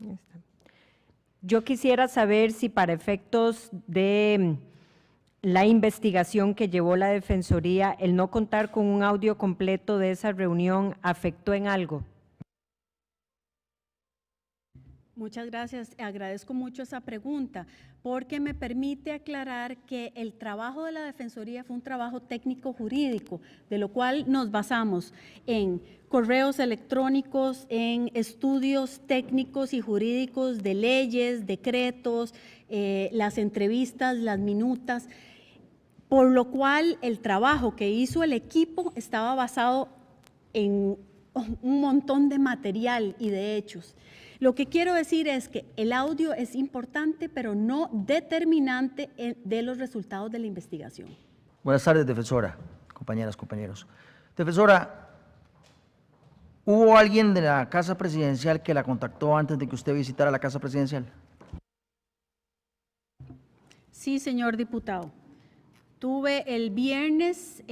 Está. Yo quisiera saber si para efectos de la investigación que llevó la Defensoría, el no contar con un audio completo de esa reunión afectó en algo. Muchas gracias, agradezco mucho esa pregunta porque me permite aclarar que el trabajo de la Defensoría fue un trabajo técnico-jurídico, de lo cual nos basamos en correos electrónicos, en estudios técnicos y jurídicos de leyes, decretos, las entrevistas, las minutas, por lo cual el trabajo que hizo el equipo estaba basado en un montón de material y de hechos. Lo que quiero decir es que el audio es importante, pero no determinante de los resultados de la investigación. Buenas tardes, defensora, compañeras, compañeros. Defensora, ¿hubo alguien de la Casa Presidencial que la contactó antes de que usted visitara la Casa Presidencial? Sí, señor diputado. Tuve el viernes,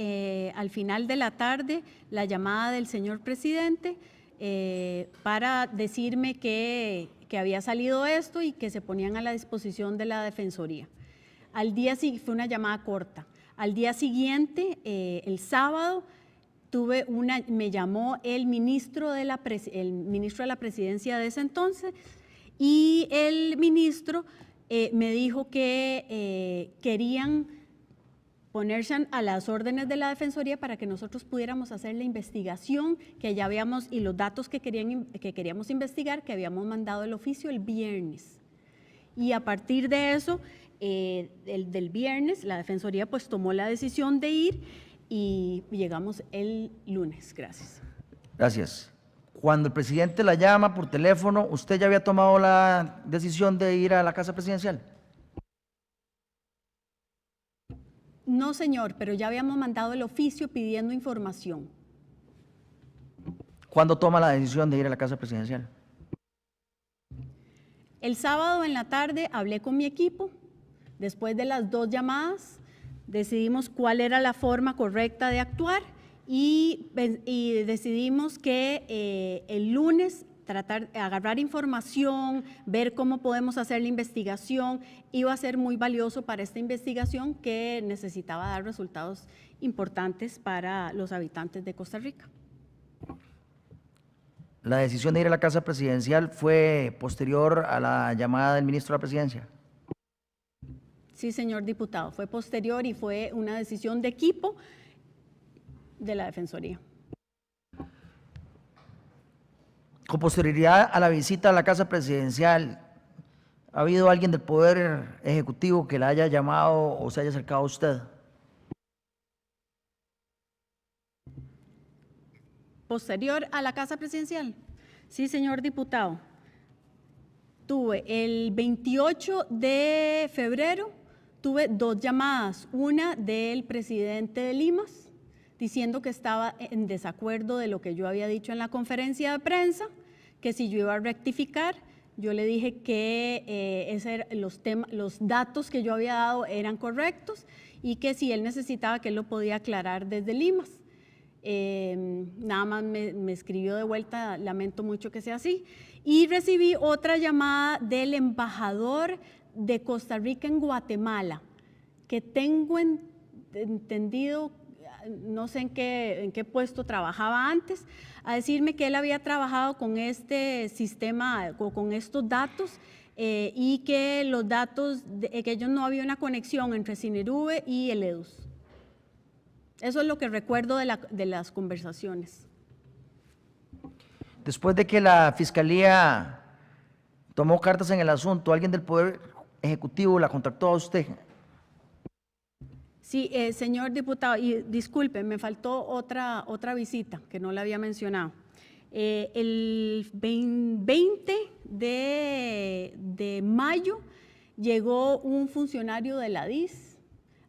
al final de la tarde, la llamada del señor presidente para decirme que había salido esto y que se ponían a la disposición de la Defensoría. Al día siguiente, fue una llamada corta. Al día siguiente, el sábado, me llamó el ministro de la Presidencia de ese entonces y el ministro me dijo que querían ponerse a las órdenes de la Defensoría para que nosotros pudiéramos hacer la investigación que ya habíamos y los datos que queríamos investigar, que habíamos mandado el oficio el viernes. Y a partir de eso, del viernes, la Defensoría pues tomó la decisión de ir y llegamos el lunes. Gracias. Gracias. Cuando el presidente la llama por teléfono, ¿usted ya había tomado la decisión de ir a la Casa Presidencial? No, señor, pero ya habíamos mandado el oficio pidiendo información. ¿Cuándo toma la decisión de ir a la Casa Presidencial? El sábado en la tarde hablé con mi equipo. Después de las 2 llamadas, decidimos cuál era la forma correcta de actuar y decidimos que el lunes agarrar información, ver cómo podemos hacer la investigación, iba a ser muy valioso para esta investigación que necesitaba dar resultados importantes para los habitantes de Costa Rica. ¿La decisión de ir a la Casa Presidencial fue posterior a la llamada del ministro de la Presidencia? Sí, señor diputado, fue posterior y fue una decisión de equipo de la Defensoría. Con posterioridad a la visita a la Casa Presidencial, ¿ha habido alguien del Poder Ejecutivo que la haya llamado o se haya acercado a usted? Posterior a la Casa Presidencial. Sí, señor diputado. Tuve el 28 de febrero, tuve 2 llamadas, una del presidente de Limas, diciendo que estaba en desacuerdo de lo que yo había dicho en la conferencia de prensa, que si yo iba a rectificar, yo le dije que los datos que yo había dado eran correctos y que si él necesitaba que él lo podía aclarar desde Limas. Nada más me escribió de vuelta, lamento mucho que sea así. Y recibí otra llamada del embajador de Costa Rica en Guatemala, que tengo entendido, no sé en qué puesto trabajaba antes, a decirme que él había trabajado con este sistema, con estos datos y que los datos, que ellos no había una conexión entre Cinerube y el EDUS. Eso es lo que recuerdo de las conversaciones. Después de que la Fiscalía tomó cartas en el asunto, ¿alguien del Poder Ejecutivo la contactó a usted? Sí, señor diputado, y disculpe, me faltó otra visita que no la había mencionado. El 20 de mayo llegó un funcionario de la DIS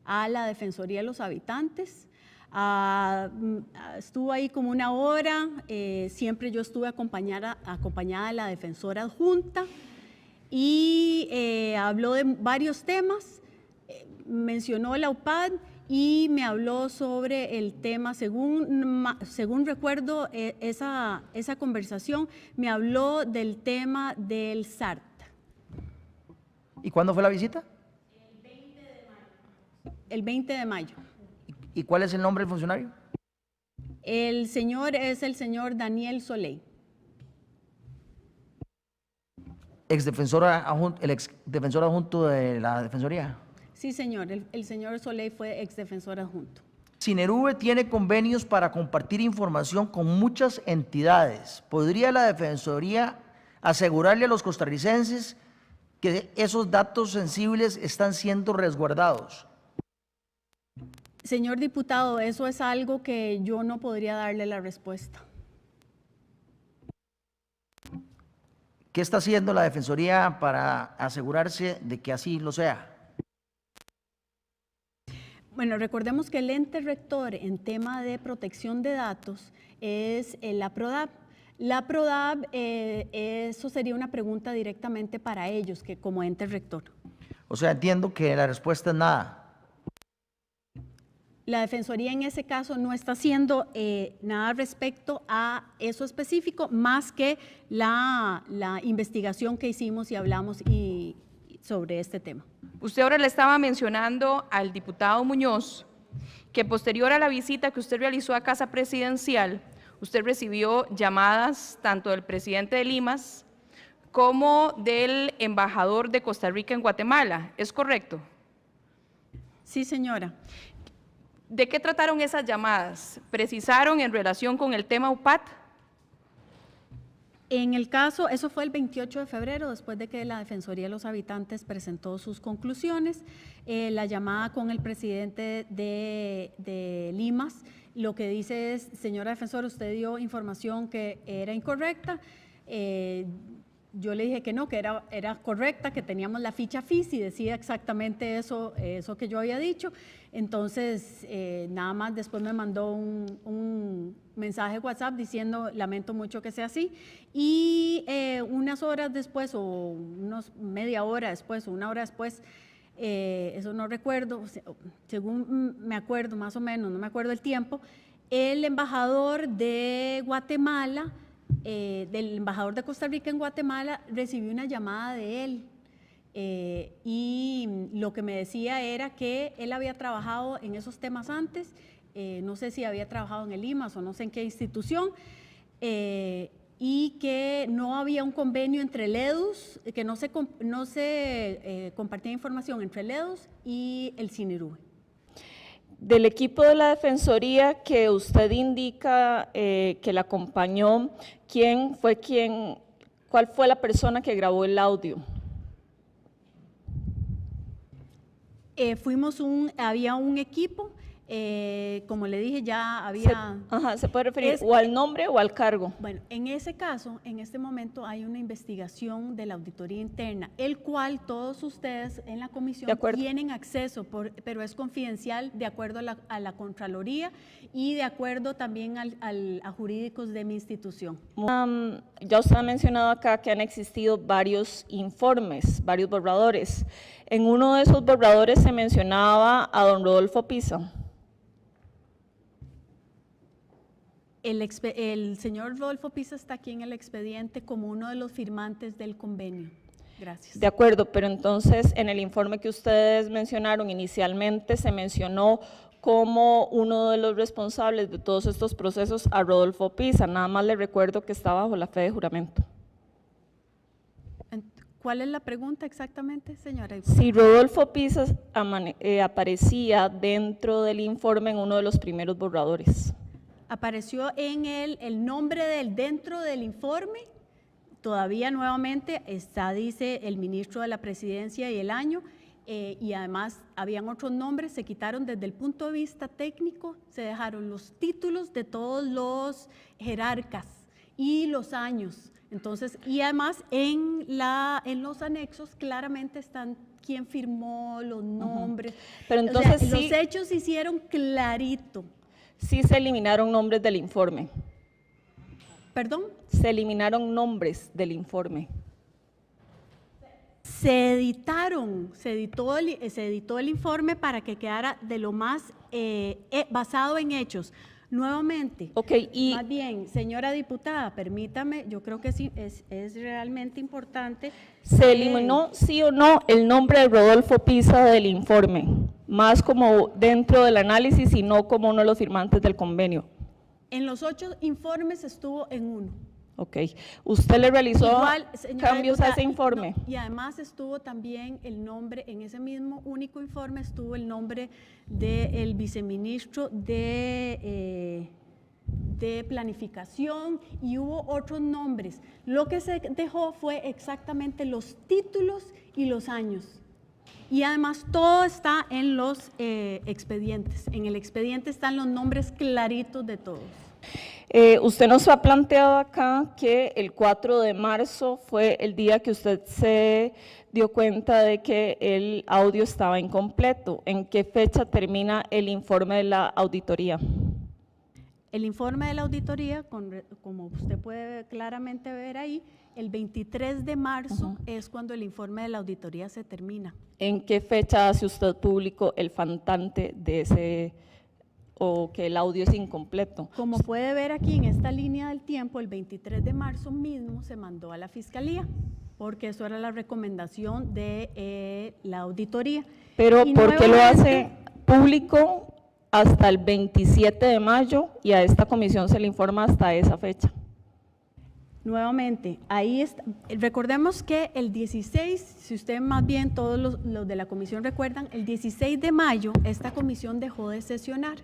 a la Defensoría de los Habitantes. Estuvo ahí como una hora, siempre yo estuve acompañada de la defensora adjunta y habló de varios temas, mencionó la UPAD y me habló sobre el tema, según recuerdo esa conversación, me habló del tema del SART. ¿Y cuándo fue la visita? El 20 de mayo. ¿Y cuál es el nombre del funcionario? El señor es el señor Daniel Soleil. El exdefensor adjunto de la Defensoría. Sí, señor, el señor Soleil fue exdefensor adjunto. Cinerube tiene convenios para compartir información con muchas entidades. ¿Podría la Defensoría asegurarle a los costarricenses que esos datos sensibles están siendo resguardados? Señor diputado, eso es algo que yo no podría darle la respuesta. ¿Qué está haciendo la Defensoría para asegurarse de que así lo sea? Bueno, recordemos que el ente rector en tema de protección de datos es la PRODAV. La PRODAV, eso sería una pregunta directamente para ellos, que como ente rector. O sea, entiendo que la respuesta es nada. La Defensoría en ese caso no está haciendo nada respecto a eso específico, más que la investigación que hicimos y hablamos sobre este tema. Usted ahora le estaba mencionando al diputado Muñoz que posterior a la visita que usted realizó a Casa Presidencial, usted recibió llamadas tanto del presidente de Limas como del embajador de Costa Rica en Guatemala, ¿es correcto? Sí, señora. ¿De qué trataron esas llamadas? ¿Precisaron en relación con el tema UPAT? En el caso, eso fue el 28 de febrero, después de que la Defensoría de los Habitantes presentó sus conclusiones, la llamada con el presidente de Limas, lo que dice es, señora defensora, usted dio información que era incorrecta, yo le dije que no, que era correcta, que teníamos la ficha FIS y decía exactamente eso que yo había dicho. Entonces, nada más después me mandó un mensaje WhatsApp diciendo, lamento mucho que sea así. Y unas horas después, o media hora después, o una hora después, eso no recuerdo, según me acuerdo más o menos, no me acuerdo el tiempo, el embajador de Guatemala, del embajador de Costa Rica en Guatemala, recibí una llamada de él y lo que me decía era que él había trabajado en esos temas antes, no sé si había trabajado en el IMAS o no sé en qué institución, y que no había un convenio entre el EDUS, que no se compartía información entre el EDUS y el Cinerube. Del equipo de la Defensoría que usted indica que la acompañó, ¿cuál fue la persona que grabó el audio? Había un equipo, como le dije, ya había… ¿Se puede referir o al nombre o al cargo? Bueno, en ese caso, en este momento hay una investigación de la auditoría interna, el cual todos ustedes en la comisión tienen acceso, pero es confidencial de acuerdo a la Contraloría y de acuerdo también a jurídicos de mi institución. Ya usted ha mencionado acá que han existido varios informes, varios borradores. En uno de esos borradores se mencionaba a don Rodolfo Pisa. El señor Rodolfo Pisa está aquí en el expediente como uno de los firmantes del convenio. Gracias. De acuerdo, pero entonces en el informe que ustedes mencionaron inicialmente se mencionó como uno de los responsables de todos estos procesos a Rodolfo Pisa. Nada más le recuerdo que está bajo la fe de juramento. ¿Cuál es la pregunta exactamente, señora? Si Rodolfo Pisa aparecía dentro del informe en uno de los primeros borradores. Apareció en el nombre de él dentro del informe, todavía nuevamente dice el ministro de la Presidencia y el año, y además habían otros nombres, se quitaron desde el punto de vista técnico, se dejaron los títulos de todos los jerarcas y los años. Entonces, y además en los anexos claramente están quién firmó, los nombres. Pero entonces los hechos se hicieron clarito. Sí se eliminaron nombres del informe. ¿Perdón? Se eliminaron nombres del informe. Se editó el informe para que quedara de lo más basado en hechos. Nuevamente, Ok, y más bien, señora diputada, permítame, yo creo que sí, es realmente importante. ¿se eliminó, sí o no, el nombre de Rodolfo Pisa del informe? Más como dentro del análisis y no como uno de los firmantes del convenio. En los 8 informes estuvo en uno. Ok. ¿Usted le realizó Igual, señora cambios a diputada, ese informe? no, y además estuvo también el nombre, en ese mismo único informe estuvo el nombre del viceministro de planificación y hubo otros nombres. Lo que se dejó fue exactamente los títulos y los años. Y además todo está en los expedientes. En el expediente están los nombres claritos de todos. Usted nos ha planteado acá que el 4 de marzo fue el día que usted se dio cuenta de que el audio estaba incompleto. ¿En qué fecha termina el informe de la auditoría? El informe de la auditoría, como usted puede claramente ver ahí, el 23 de marzo es cuando el informe de la auditoría se termina. ¿En qué fecha hace usted público el faltante de ese, o que el audio es incompleto? Como puede ver aquí en esta línea del tiempo, el 23 de marzo mismo se mandó a la Fiscalía, porque eso era la recomendación de la auditoría. Pero Y ¿por qué lo nuevamente, hace público hasta el 27 de mayo y a esta comisión se le informa hasta esa fecha? Nuevamente, ahí está. Recordemos que el 16, si ustedes más bien todos los de la comisión recuerdan, el 16 de mayo esta comisión dejó de sesionar,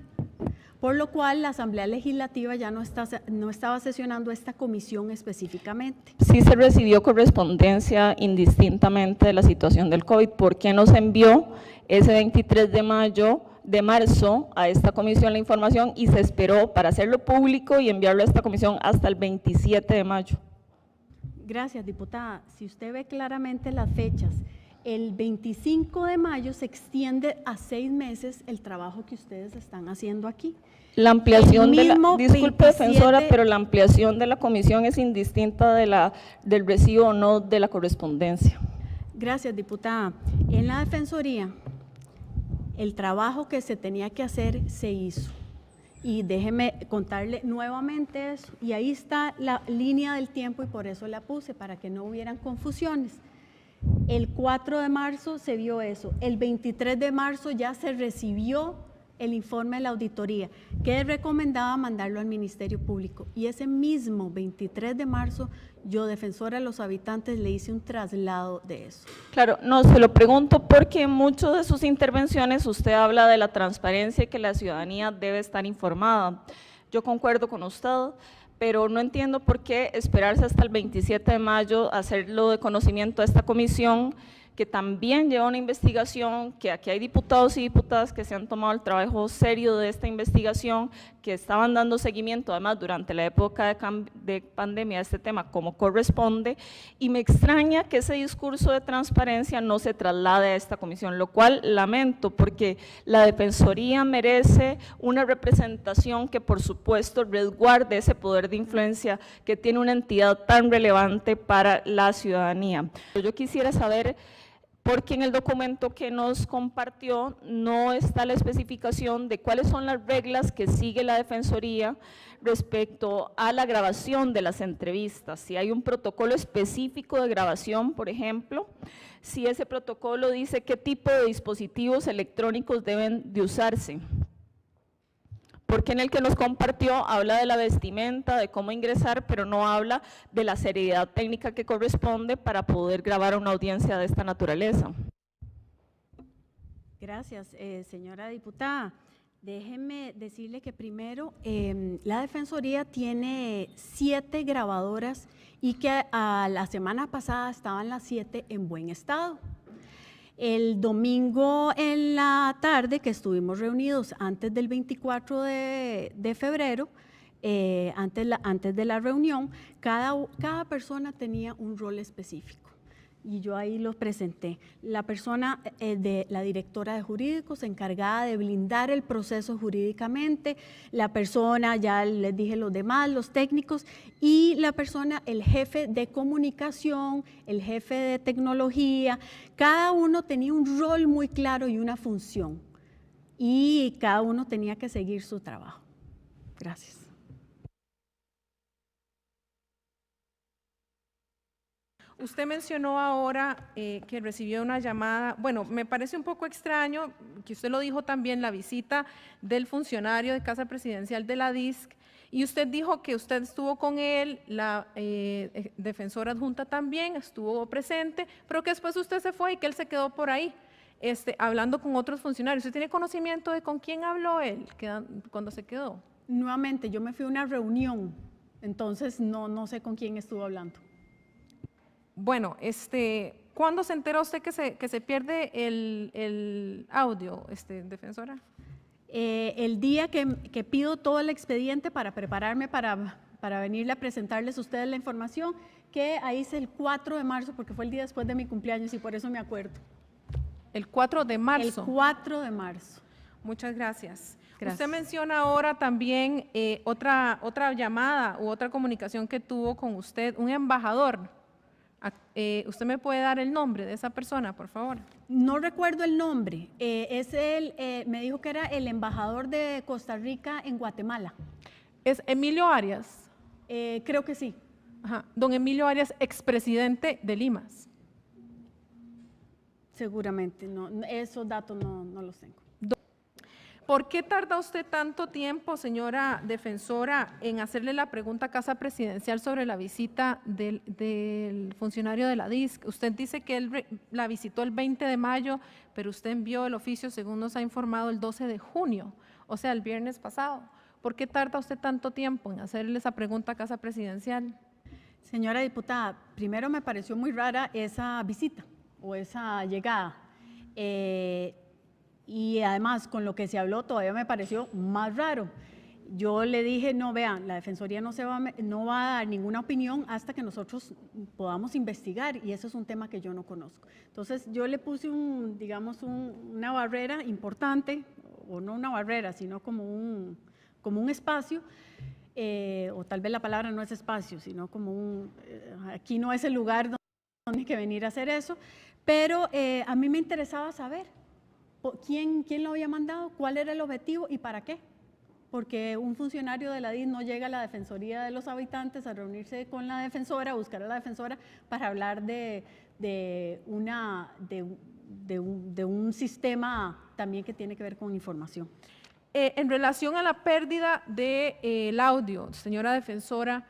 por lo cual la Asamblea Legislativa ya no estaba sesionando esta comisión específicamente. Sí se recibió correspondencia indistintamente de la situación del COVID. ¿Por qué no se envió ese 23 de marzo a esta comisión la información y se esperó para hacerlo público y enviarlo a esta comisión hasta el 27 de mayo? Gracias, diputada. Si usted ve claramente las fechas, el 25 de mayo se extiende a 6 meses el trabajo que ustedes están haciendo aquí. La ampliación de la, mismo disculpe 27 defensora, pero la ampliación de la comisión es indistinta del recibo o no de la correspondencia. Gracias, diputada. En la Defensoría, el trabajo que se tenía que hacer se hizo. Y déjeme contarle nuevamente eso. Y ahí está la línea del tiempo y por eso la puse, para que no hubieran confusiones. El 4 de marzo se vio eso. El 23 de marzo ya se recibió el informe de la auditoría, que recomendaba mandarlo al Ministerio Público. Y ese mismo 23 de marzo, yo, defensora de los habitantes, le hice un traslado de eso. Claro, no, se lo pregunto porque en muchas de sus intervenciones usted habla de la transparencia y que la ciudadanía debe estar informada. Yo concuerdo con usted, pero no entiendo por qué esperarse hasta el 27 de mayo, hacerlo de conocimiento a esta comisión, que también lleva una investigación, que aquí hay diputados y diputadas que se han tomado el trabajo serio de esta investigación, que estaban dando seguimiento además durante la época de pandemia a este tema como corresponde, y me extraña que ese discurso de transparencia no se traslade a esta comisión, lo cual lamento, porque la Defensoría merece una representación que por supuesto resguarde ese poder de influencia que tiene una entidad tan relevante para la ciudadanía. Yo quisiera saber, porque en el documento que nos compartió no está la especificación de cuáles son las reglas que sigue la Defensoría respecto a la grabación de las entrevistas, si hay un protocolo específico de grabación, por ejemplo, si ese protocolo dice qué tipo de dispositivos electrónicos deben de usarse. Porque en el que nos compartió habla de la vestimenta, de cómo ingresar, pero no habla de la seriedad técnica que corresponde para poder grabar una audiencia de esta naturaleza. Gracias, señora diputada. Déjeme decirle que primero la Defensoría tiene 7 grabadoras y que la semana pasada estaban las 7 en buen estado. El domingo en la tarde, que estuvimos reunidos antes del 24 de febrero, antes de la reunión, cada persona tenía un rol específico. y yo ahí los presenté. La persona de la directora de jurídicos encargada de blindar el proceso jurídicamente, la persona, ya les dije los demás, los técnicos, y la persona, el jefe de comunicación, el jefe de tecnología, cada uno tenía un rol muy claro y una función, y cada uno tenía que seguir su trabajo. Gracias. Usted mencionó ahora que recibió una llamada, bueno, me parece un poco extraño, que usted lo dijo también, la visita del funcionario de Casa Presidencial de la DISC, y usted dijo que usted estuvo con él, la defensora adjunta también estuvo presente, pero que después usted se fue y que él se quedó por ahí, hablando con otros funcionarios. ¿Usted tiene conocimiento de con quién habló él cuando se quedó? Nuevamente, yo me fui a una reunión, entonces no sé con quién estuvo hablando. Bueno, ¿cuándo se enteró usted que se pierde el audio, defensora? El día que pido todo el expediente para prepararme para venirle a presentarles a ustedes la información, que ahí es el 4 de marzo, porque fue el día después de mi cumpleaños y por eso me acuerdo. El 4 de marzo. El 4 de marzo. Muchas gracias. Gracias. Usted menciona ahora también otra llamada u otra comunicación que tuvo con usted, un embajador. ¿Usted me puede dar el nombre de esa persona, por favor? No recuerdo el nombre. Me dijo que era el embajador de Costa Rica en Guatemala. ¿Es Emilio Arias? Creo que sí. Ajá. Don Emilio Arias, expresidente de Limas. Seguramente, no, esos datos no los tengo. ¿Por qué tarda usted tanto tiempo, señora defensora, en hacerle la pregunta a Casa Presidencial sobre la visita del funcionario de la DISC? Usted dice que él la visitó el 20 de mayo, pero usted envió el oficio, según nos ha informado, el 12 de junio, o sea, el viernes pasado. ¿Por qué tarda usted tanto tiempo en hacerle esa pregunta a Casa Presidencial? Señora diputada, primero me pareció muy rara esa visita o esa llegada. Y además, con lo que se habló, todavía me pareció más raro. Yo le dije, no, vean, la Defensoría no va a dar ninguna opinión hasta que nosotros podamos investigar, y eso es un tema que yo no conozco. Entonces, yo le puse una barrera importante, o no una barrera, sino como un espacio, o tal vez la palabra no es espacio, sino como aquí no es el lugar donde hay que venir a hacer eso, pero a mí me interesaba saber ¿quién lo había mandado? ¿Cuál era el objetivo y para qué? Porque un funcionario de la DIS no llega a la Defensoría de los Habitantes a reunirse con la defensora, a buscar a la defensora para hablar de un sistema también que tiene que ver con información. En relación a la pérdida del audio, señora defensora,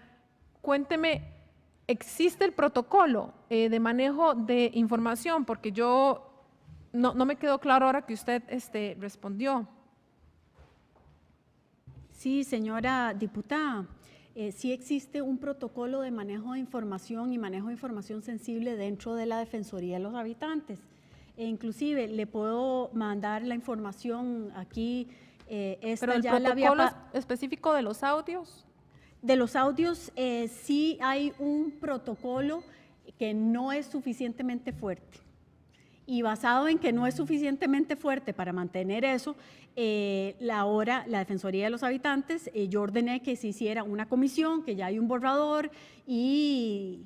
cuénteme, ¿existe el protocolo de manejo de información? Porque yo no me quedó claro ahora que usted respondió. Sí, señora diputada, sí existe un protocolo de manejo de información y manejo de información sensible dentro de la Defensoría de los Habitantes. Inclusive le puedo mandar la información aquí. ¿Pero el protocolo específico de los audios? De los audios sí hay un protocolo que no es suficientemente fuerte. Y basado en que no es suficientemente fuerte para mantener eso, la Defensoría de los Habitantes, yo ordené que se hiciera una comisión, que ya hay un borrador, y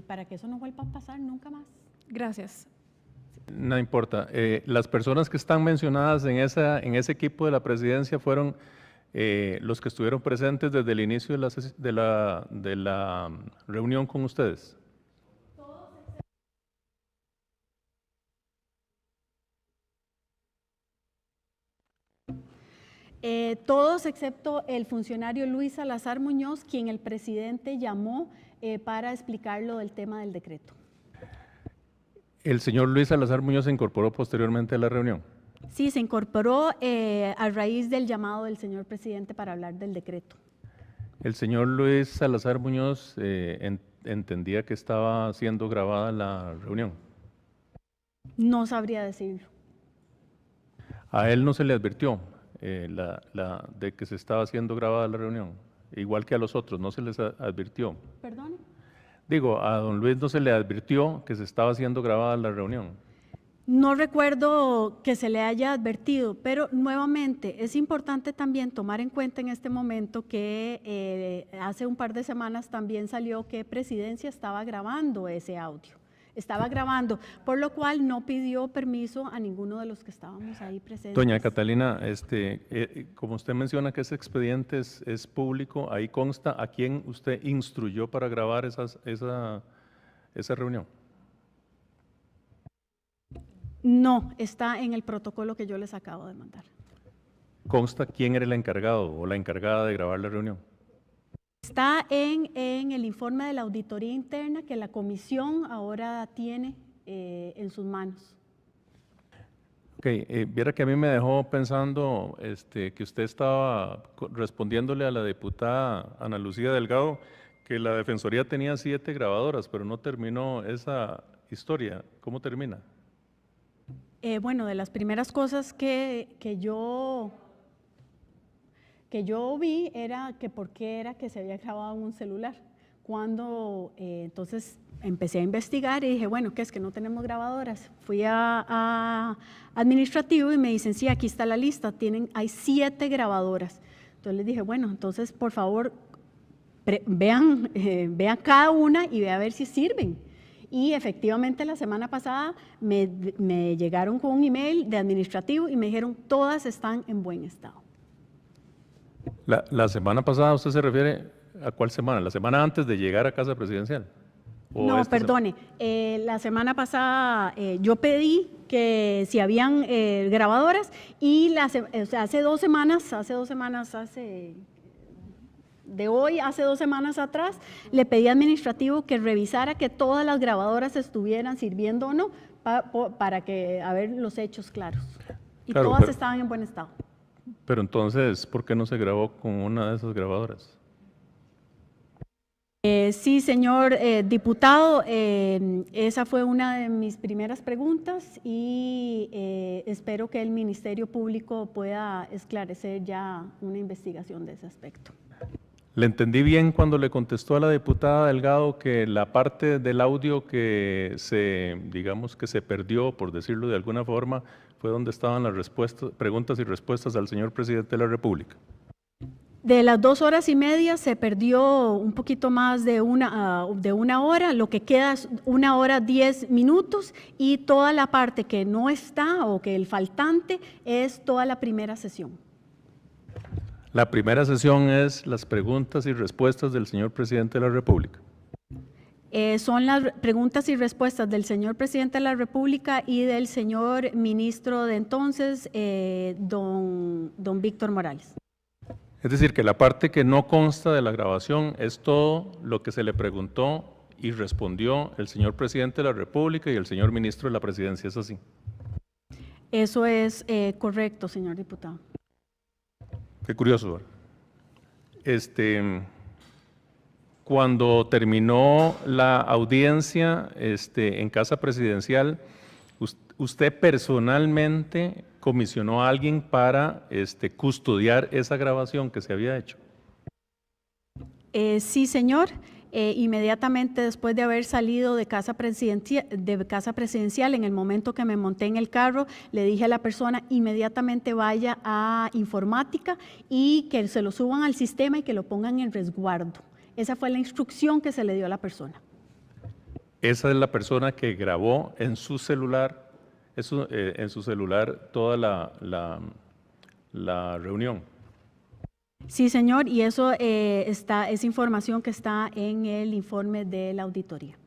para que eso no vuelva a pasar nunca más. Gracias. No importa. Las personas que están mencionadas en ese equipo de la presidencia fueron los que estuvieron presentes desde el inicio de la reunión con ustedes. Todos excepto el funcionario Luis Salazar Muñoz, quien el presidente llamó para explicar lo del tema del decreto. ¿El señor Luis Salazar Muñoz se incorporó posteriormente a la reunión? Sí, se incorporó a raíz del llamado del señor presidente para hablar del decreto. ¿El señor Luis Salazar Muñoz entendía que estaba siendo grabada la reunión? No sabría decirlo. ¿A él no se le advirtió de que se estaba siendo grabada la reunión? Igual que a los otros, ¿no se les advirtió? ¿Perdón? Digo, a don Luis no se le advirtió que se estaba haciendo grabada la reunión. No recuerdo que se le haya advertido, pero nuevamente es importante también tomar en cuenta en este momento que hace un par de semanas también salió que Presidencia estaba grabando ese audio. Estaba grabando, por lo cual no pidió permiso a ninguno de los que estábamos ahí presentes. Doña Catalina, como usted menciona que ese expediente es público, ahí consta a quién usted instruyó para grabar esa reunión. No, está en el protocolo que yo les acabo de mandar. ¿Consta quién era el encargado o la encargada de grabar la reunión? Está en el informe de la auditoría interna que la comisión ahora tiene en sus manos. Ok, viera que a mí me dejó pensando que usted estaba respondiéndole a la diputada Ana Lucía Delgado que la Defensoría tenía 7 grabadoras, pero no terminó esa historia. ¿Cómo termina? Bueno, de las primeras cosas que yo vi era que por qué era que se había grabado en un celular. Cuando entonces empecé a investigar y dije, bueno, ¿qué es que no tenemos grabadoras? Fui a administrativo y me dicen, sí, aquí está la lista, hay 7 grabadoras. Entonces les dije, bueno, entonces por favor vean cada una y vean a ver si sirven. Y efectivamente la semana pasada me llegaron con un email de administrativo y me dijeron, todas están en buen estado. La semana pasada, ¿usted se refiere a cuál semana? ¿La semana antes de llegar a Casa Presidencial? No, perdone, la semana pasada yo pedí que si habían grabadoras y hace 2 semanas, hace 2 semanas atrás, le pedí a administrativo que revisara que todas las grabadoras estuvieran sirviendo o no, para que a ver los hechos claros. Y claro, todas estaban en buen estado. Pero entonces, ¿por qué no se grabó con una de esas grabadoras? Sí, señor diputado, esa fue una de mis primeras preguntas y espero que el Ministerio Público pueda esclarecer ya una investigación de ese aspecto. Le entendí bien cuando le contestó a la diputada Delgado que la parte del audio que digamos que se perdió, por decirlo de alguna forma, fue donde estaban las preguntas y respuestas al señor presidente de la República. De las 2 horas y media se perdió un poquito más de una hora, lo que queda es 1 hora 10 minutos y toda la parte que no está o que el faltante es toda la primera sesión. La primera sesión es las preguntas y respuestas del señor presidente de la República. Son las preguntas y respuestas del señor presidente de la República y del señor ministro de entonces, don Víctor Morales. Es decir, que la parte que no consta de la grabación es todo lo que se le preguntó y respondió el señor presidente de la República y el señor ministro de la Presidencia, ¿es así? Eso es correcto, señor diputado. Qué curioso. Cuando terminó la audiencia en Casa Presidencial, ¿usted personalmente comisionó a alguien para custodiar esa grabación que se había hecho? Sí, señor. Inmediatamente después de haber salido de Casa Presidencial, en el momento que me monté en el carro, le dije a la persona inmediatamente vaya a informática y que se lo suban al sistema y que lo pongan en resguardo. Esa fue la instrucción que se le dio a la persona. Esa es la persona que grabó en su celular, toda la reunión. Sí, señor, y eso es información que está en el informe de la auditoría.